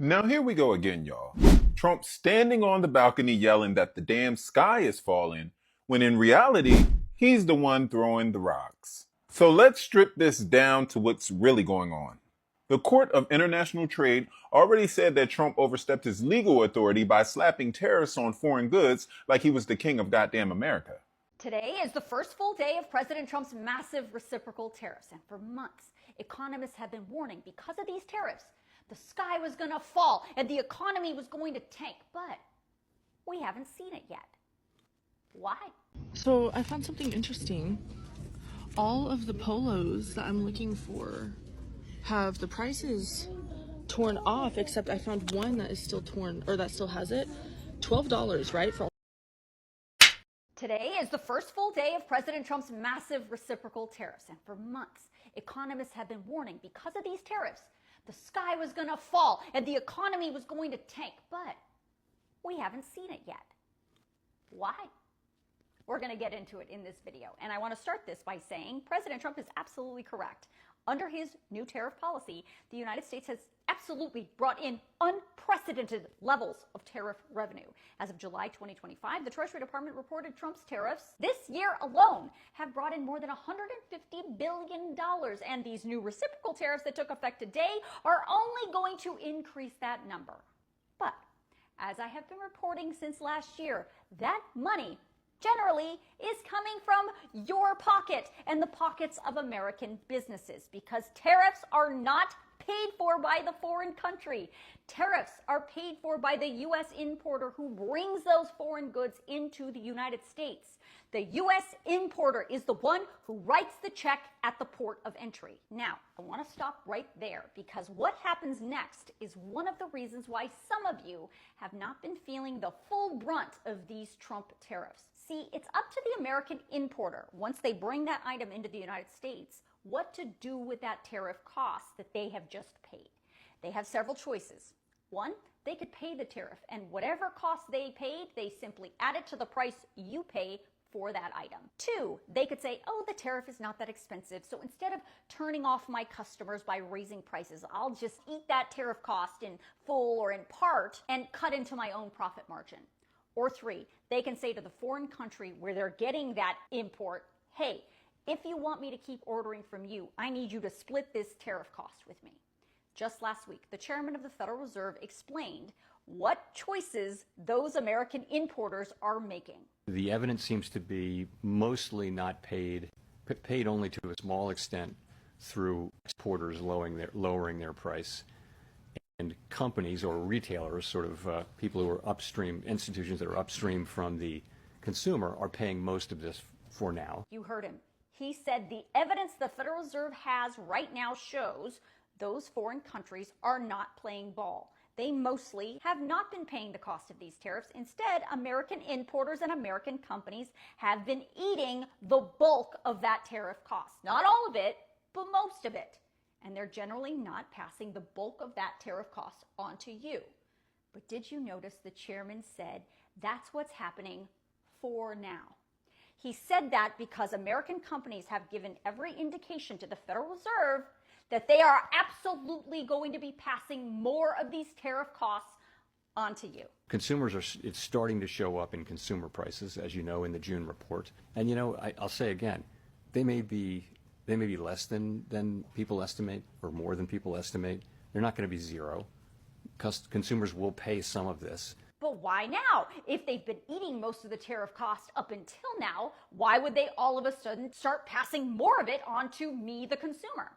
Now here we go again, y'all. Trump standing on the balcony yelling that the damn sky is falling, when in reality, he's the one throwing the rocks. So let's strip this down to what's really going on. The Court of International Trade already said that Trump overstepped his legal authority by slapping tariffs on foreign goods like he was the king of goddamn America. Today is the first full day of President Trump's massive reciprocal tariffs, and for months, economists have been warning because of these tariffs, the sky was going to fall and the economy was going to tank, but we haven't seen it yet. Why? So I found something interesting. All of the polos that I'm looking for have the prices torn off, except I found one that is still torn, or that still has it. $12, right? Today is the first full day of President Trump's massive reciprocal tariffs, and for months, economists have been warning because of these tariffs, the sky was going to fall and the economy was going to tank, but we haven't seen it yet. Why? We're going to get into it in this video, and I want to start this by saying President Trump is absolutely correct. Under his new tariff policy, the United States has absolutely brought in unprecedented levels of tariff revenue. As of July 2025, the Treasury Department reported Trump's tariffs this year alone have brought in more than $150 billion. And these new reciprocal tariffs that took effect today are only going to increase that number. But as I have been reporting since last year, that money generally is coming from your pocket and the pockets of American businesses, because tariffs are not paid for by the foreign country. Tariffs are paid for by the U.S. importer who brings those foreign goods into the United States. The U.S. importer is the one who writes the check at the port of entry. Now, I want to stop right there, because what happens next is one of the reasons why some of you have not been feeling the full brunt of these Trump tariffs. See, it's up to the American importer, once they bring that item into the United States, what to do with that tariff cost that they have just paid. They have several choices. One, they could pay the tariff, and whatever cost they paid, they simply add it to the price you pay for that item. Two, they could say, oh, the tariff is not that expensive, so instead of turning off my customers by raising prices, I'll just eat that tariff cost in full or in part and cut into my own profit margin. Or three, they can say to the foreign country where they're getting that import, hey, if you want me to keep ordering from you, I need you to split this tariff cost with me. Just last week, the chairman of the Federal Reserve explained what choices those American importers are making. The evidence seems to be mostly not paid only to a small extent through exporters lowering their price, and companies or retailers, sort of people who are upstream, institutions that are upstream from the consumer, are paying most of this for now. You heard him. He said the evidence the Federal Reserve has right now shows those foreign countries are not playing ball. They mostly have not been paying the cost of these tariffs. Instead, American importers and American companies have been eating the bulk of that tariff cost. Not all of it, but most of it. And they're generally not passing the bulk of that tariff cost onto you. But did you notice the chairman said that's what's happening for now? He said that because American companies have given every indication to the Federal Reserve that they are absolutely going to be passing more of these tariff costs onto you. It's starting to show up in consumer prices, as you know, in the June report. And I'll say again, they may be less than people estimate, or more than people estimate. They're not going to be zero. Consumers will pay some of this. But why now? If they've been eating most of the tariff cost up until now, why would they all of a sudden start passing more of it onto me, the consumer?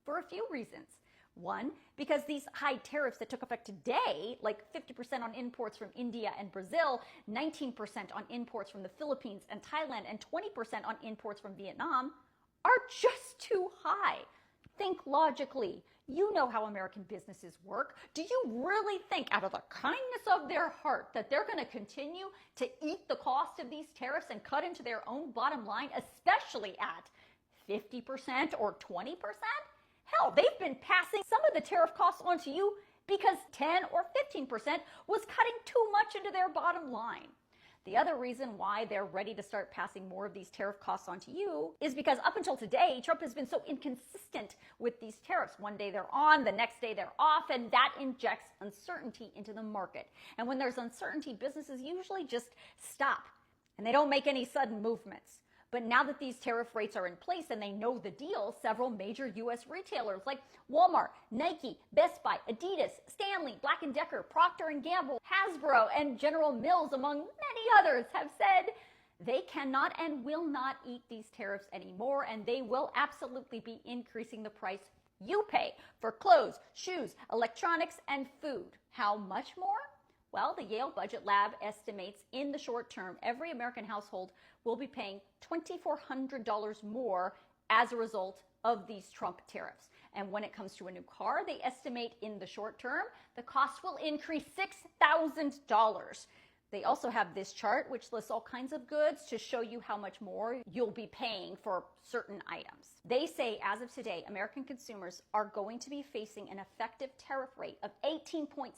For a few reasons. One, because these high tariffs that took effect today, like 50% on imports from India and Brazil, 19% on imports from the Philippines and Thailand, and 20% on imports from Vietnam, are just too high. Think logically. You know how American businesses work. Do you really think, out of the kindness of their heart, that they're going to continue to eat the cost of these tariffs and cut into their own bottom line, especially at 50% or 20%? Hell, they've been passing some of the tariff costs onto you because 10 or 15% was cutting too much into their bottom line. The other reason why they're ready to start passing more of these tariff costs onto you is because up until today, Trump has been so inconsistent with these tariffs. One day they're on, the next day they're off, and that injects uncertainty into the market. And when there's uncertainty, businesses usually just stop and they don't make any sudden movements. But now that these tariff rates are in place and they know the deal, several major U.S. retailers like Walmart, Nike, Best Buy, Adidas, Stanley, Black & Decker, Procter & Gamble, Hasbro, and General Mills, among many others, have said they cannot and will not eat these tariffs anymore, and they will absolutely be increasing the price you pay for clothes, shoes, electronics, and food. How much more? Well, the Yale Budget Lab estimates in the short term, every American household will be paying $2,400 more as a result of these Trump tariffs. And when it comes to a new car, they estimate in the short term, the cost will increase $6,000. They also have this chart, which lists all kinds of goods to show you how much more you'll be paying for certain items. They say, as of today, American consumers are going to be facing an effective tariff rate of 18.6%.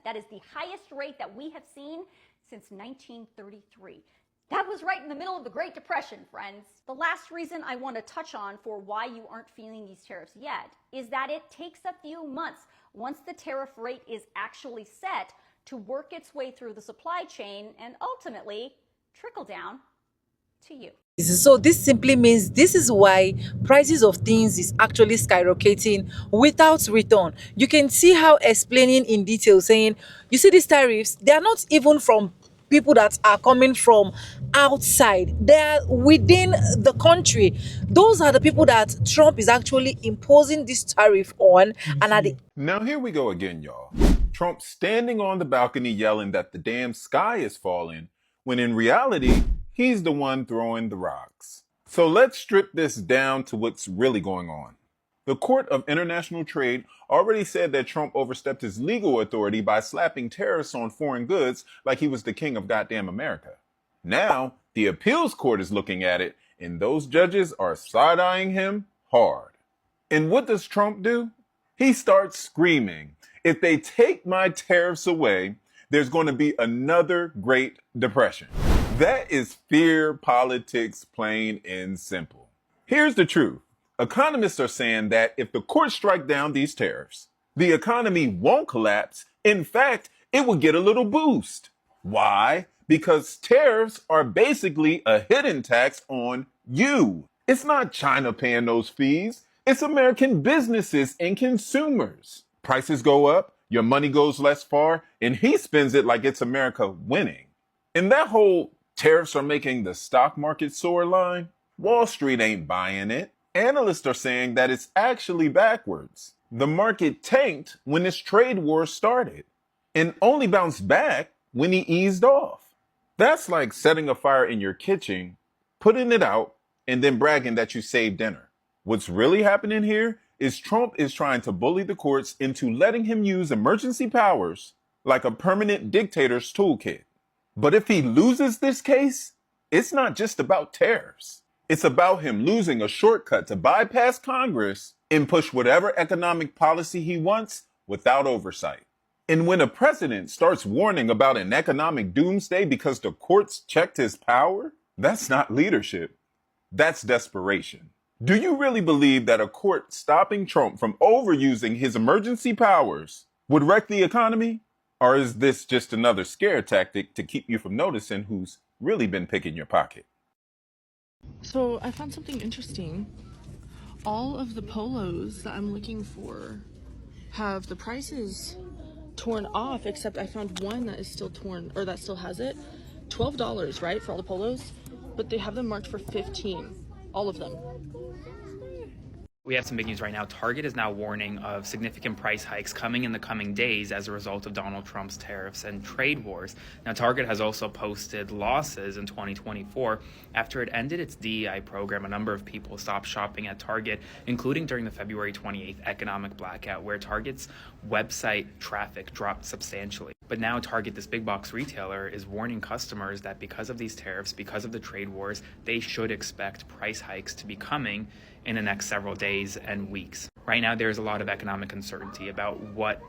That is the highest rate that we have seen since 1933. That was right in the middle of the Great Depression, friends. The last reason I want to touch on for why you aren't feeling these tariffs yet is that it takes a few months, once the tariff rate is actually set, to work its way through the supply chain and ultimately trickle down to you. So this simply means this is why prices of things is actually skyrocketing without return. You can see how explaining in detail saying, you see these tariffs, they are not even from people that are coming from outside. They are within the country. Those are the people that Trump is actually imposing this tariff on. And at the Now here we go again, y'all. Trump standing on the balcony yelling that the damn sky is falling, when in reality, he's the one throwing the rocks. So let's strip this down to what's really going on. The Court of International Trade already said that Trump overstepped his legal authority by slapping tariffs on foreign goods like he was the king of goddamn America. Now, the appeals court is looking at it, and those judges are side-eyeing him hard. And what does Trump do? He starts screaming, if they take my tariffs away, there's going to be another Great Depression. That is fear politics, plain and simple. Here's the truth. Economists are saying that if the courts strike down these tariffs, the economy won't collapse. In fact, it will get a little boost. Why? Because tariffs are basically a hidden tax on you. It's not China paying those fees. It's American businesses and consumers. Prices go up, your money goes less far, and he spends it like it's America winning. And that whole tariffs are making the stock market soar line, Wall Street ain't buying it. Analysts are saying that it's actually backwards. The market tanked when this trade war started and only bounced back when he eased off. That's like setting a fire in your kitchen, putting it out, and then bragging that you saved dinner. What's really happening here is Trump is trying to bully the courts into letting him use emergency powers like a permanent dictator's toolkit. But if he loses this case, it's not just about tariffs. It's about him losing a shortcut to bypass Congress and push whatever economic policy he wants without oversight. And when a president starts warning about an economic doomsday because the courts checked his power, that's not leadership. That's desperation. Do you really believe that a court stopping Trump from overusing his emergency powers would wreck the economy? Or is this just another scare tactic to keep you from noticing who's really been picking your pocket? So I found something interesting. All of the polos that I'm looking for have the prices torn off, except I found one that is still torn, or that still has it. $12, right, for all the polos? But they have them marked for $15, all of them. We have some big news right now. Target is now warning of significant price hikes coming in the coming days as a result of Donald Trump's tariffs and trade wars. Now, Target has also posted losses in 2024 after it ended its DEI program. A number of people stopped shopping at Target, including during the February 28th economic blackout, where Target's website traffic dropped substantially. But now Target, this big box retailer, is warning customers that because of these tariffs, because of the trade wars, they should expect price hikes to be coming in the next several days and weeks. Right now, there's a lot of economic uncertainty about what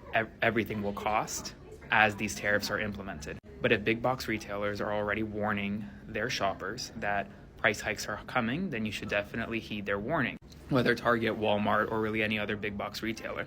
everything will cost as these tariffs are implemented. But if big box retailers are already warning their shoppers that price hikes are coming, then you should definitely heed their warning, whether Target, Walmart, or really any other big box retailer.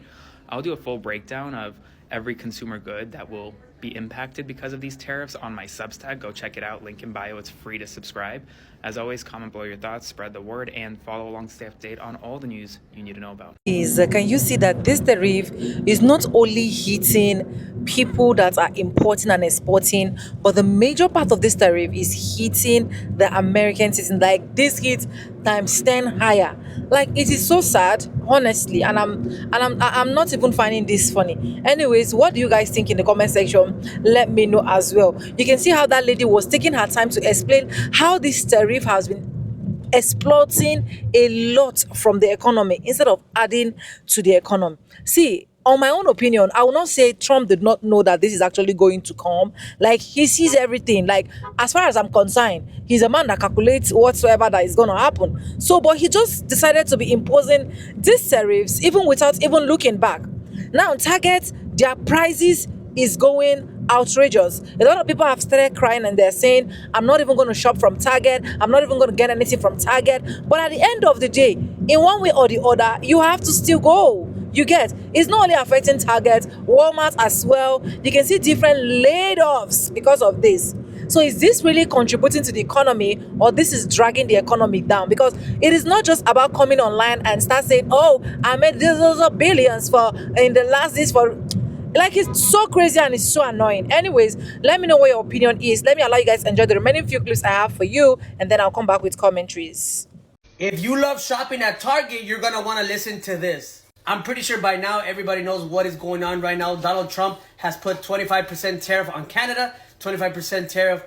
I'll do a full breakdown of every consumer good that will be impacted because of these tariffs on my Substack. Go check it out, link in bio. It's free to subscribe. As always, comment below your thoughts, spread the word, and follow along to stay up to date on all the news you need to know about. Can you see that this tariff is not only hitting people that are importing and exporting, but the major part of this tariff is hitting the American citizen. Like this hit times 10 higher. Like it is so sad, honestly, and I'm not even finding this funny. Anyways, what do you guys think in the comment section? Let me know as well. You can see how that lady was taking her time to explain how this tariff has been exploiting a lot from the economy instead of adding to the economy. See, on my own opinion, I will not say Trump did not know that this is actually going to come. Like, he sees everything. Like, as far as I'm concerned, he's a man that calculates whatsoever that is going to happen. So, but he just decided to be imposing these tariffs even without even looking back. Now, Target, their prices is going outrageous. A lot of people have started crying and they're saying, I'm not even going to shop from Target. I'm not even going to get anything from Target. But at the end of the day, in one way or the other, you have to still go. You get, it's not only affecting Target, Walmart as well. You can see different laid-offs because of this. So is this really contributing to the economy, or this is dragging the economy down? Because it is not just about coming online and start saying, oh, I made these billions for in the last this for. Like, it's so crazy and it's so annoying. Anyways, let me know what your opinion is. Let me allow you guys to enjoy the remaining few clips I have for you, and then I'll come back with commentaries. If you love shopping at Target, you're gonna want to listen to this. I'm pretty sure by now everybody knows what is going on right now. Donald Trump has put 25% tariff on Canada, 25% tariff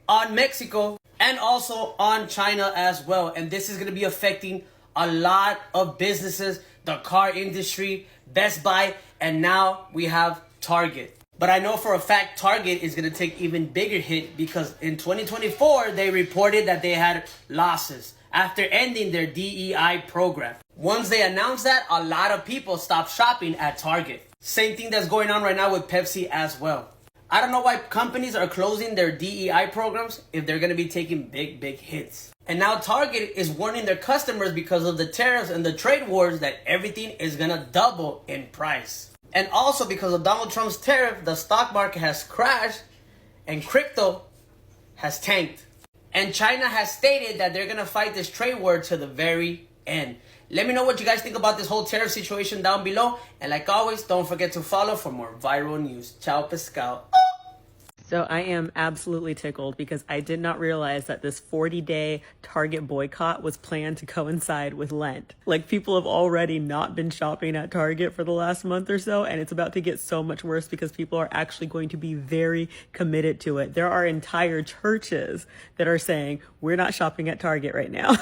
on Mexico, and also on China as well. And this is going to be affecting a lot of businesses, the car industry, Best Buy, and now we have Target. But I know for a fact Target is going to take even bigger hit because in 2024 they reported that they had losses after ending their DEI program. Once they announced that, a lot of people stopped shopping at Target. Same thing that's going on right now with Pepsi as well. I don't know why companies are closing their DEI programs if they're going to be taking big hits. And now Target is warning their customers because of the tariffs and the trade wars that everything is going to double in price. And also because of Donald Trump's tariff, the stock market has crashed and crypto has tanked. And China has stated that they're going to fight this trade war to the very end. Let me know what you guys think about this whole tariff situation down below. And like always, don't forget to follow for more viral news. Ciao, pescado. So I am absolutely tickled because I did not realize that this 40-day Target boycott was planned to coincide with Lent. Like, people have already not been shopping at Target for the last month or so, and it's about to get so much worse because people are actually going to be very committed to it. There are entire churches that are saying, we're not shopping at Target right now.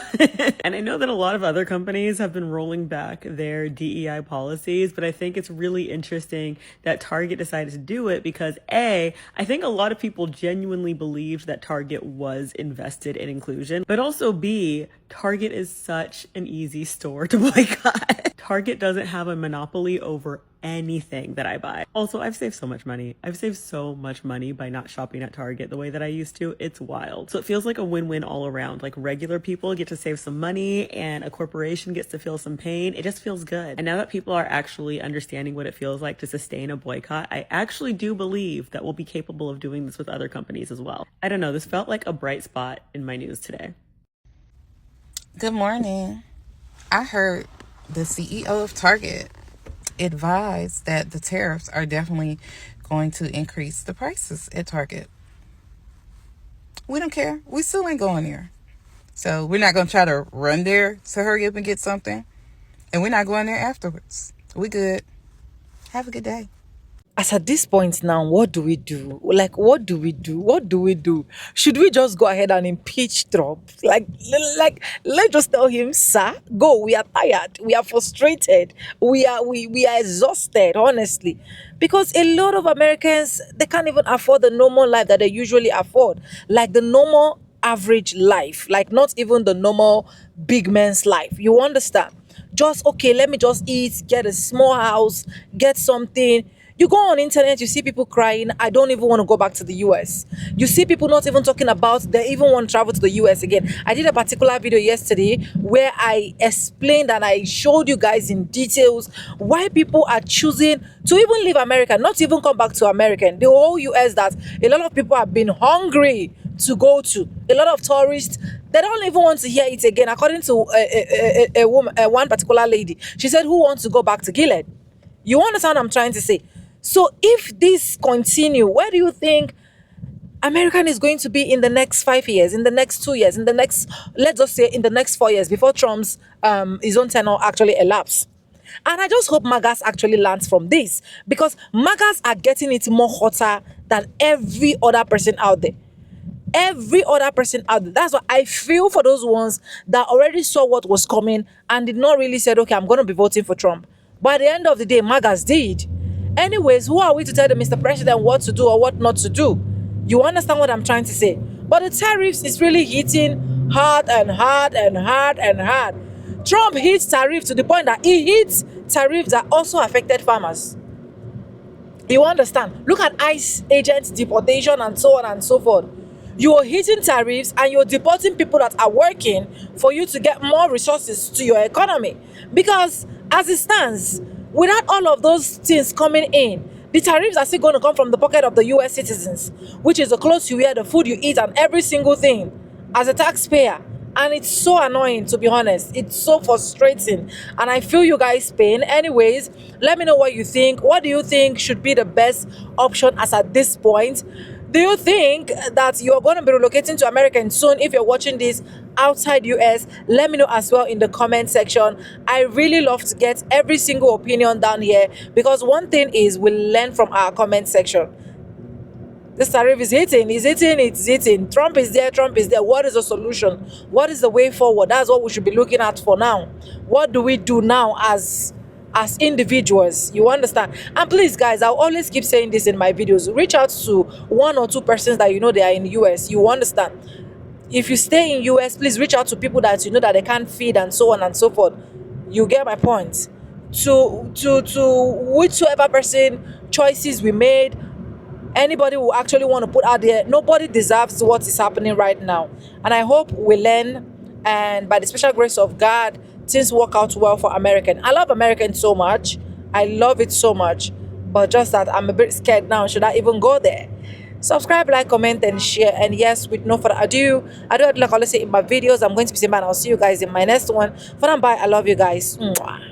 And I know that a lot of other companies have been rolling back their DEI policies, but I think it's really interesting that Target decided to do it because I think a lot of people genuinely believed that Target was invested in inclusion, but also B, Target is such an easy store to boycott. Target doesn't have a monopoly over anything that I buy. Also, I've saved so much money. I've saved so much money by not shopping at Target the way that I used to. It's wild. So it feels like a win-win all around. Like, regular people get to save some money and a corporation gets to feel some pain. It just feels good. And now that people are actually understanding what it feels like to sustain a boycott, I actually do believe that we'll be capable of doing this with other companies as well. I don't know. This felt like a bright spot in my news today. Good morning. I heard the CEO of Target advised that the tariffs are definitely going to increase the prices at Target. We don't care. We still ain't going there. So we're not going to try to run there to hurry up and get something. And we're not going there afterwards. We good. Have a good day. As at this point now, what do we do? Like, what do we do? What do we do? Should we just go ahead and impeach Trump? Like, let's just tell him, sir, go. We are tired. We are frustrated. We are exhausted, honestly. Because a lot of Americans, they can't even afford the normal life that they usually afford. Like the normal average life. Like not even the normal big man's life. You understand? Just, okay, let me just eat, get a small house, get something. You go on internet, you see people crying, I don't even want to go back to the US. You see people not even talking about they even want to travel to the US again. I did a particular video yesterday where I explained and I showed you guys in details why people are choosing to even leave America, not even come back to America. The whole US, that a lot of people have been hungry to go to. A lot of tourists, they don't even want to hear it again. According to a woman, one particular lady, she said, who wants to go back to Gilead? You understand what I'm trying to say? So if this continue, where do you think American is going to be in the next 5 years, in the next 2 years, in the next, let's just say in the next 4 years, before Trump's his own tenure actually elapse? And I just hope MAGAs actually learns from this, because MAGAs are getting it more hotter than every other person out there. Every other person out there. That's why I feel for those ones that already saw what was coming and did not really said, okay, I'm going to be voting for Trump. But at the end of the day, MAGAs did. Anyways, who are we to tell the Mr. President what to do or what not to do? You understand what I'm trying to say? But the tariffs is really hitting hard and hard and hard and hard. Trump hits tariffs to the point that he hits tariffs that also affected farmers. You understand? Look at ICE agents deportation and so on and so forth. You're hitting tariffs and you're deporting people that are working for you to get more resources to your economy. Because as it stands, without all of those things coming in, the tariffs are still going to come from the pocket of the US citizens, which is the clothes you wear, the food you eat, and every single thing as a taxpayer. And it's so annoying, to be honest. It's so frustrating. And I feel you guys' pain. Anyways, let me know what you think. What do you think should be the best option as at this point? Do you think that you're going to be relocating to America soon if you're watching this outside US? Let me know as well in the comment section. I really love to get every single opinion down here, because one thing is we learn from our comment section. This tariff is hitting, it's hitting. Trump is there, Trump is there. What is the solution? What is the way forward? That's what we should be looking at for now. What do we do now as individuals? You understand? And please guys, I'll always keep saying this in my videos, reach out to 1 or 2 persons that you know they are in the US. You understand? If you stay in US, please reach out to people that you know that they can't feed and so on and so forth. You get my point? To whichever person choices we made, anybody who actually want to put out there, nobody deserves what is happening right now. And I hope we learn, and by the special grace of God, things work out well for American. I love Americans so much. I love it so much. But just that I'm a bit scared now. Should I even go there? Subscribe, like, comment, and share. And yes, with no further ado, like I always say in my videos, I'm going to be saying bye, and I'll see you guys in my next one. For now, bye. I love you guys. Mwah.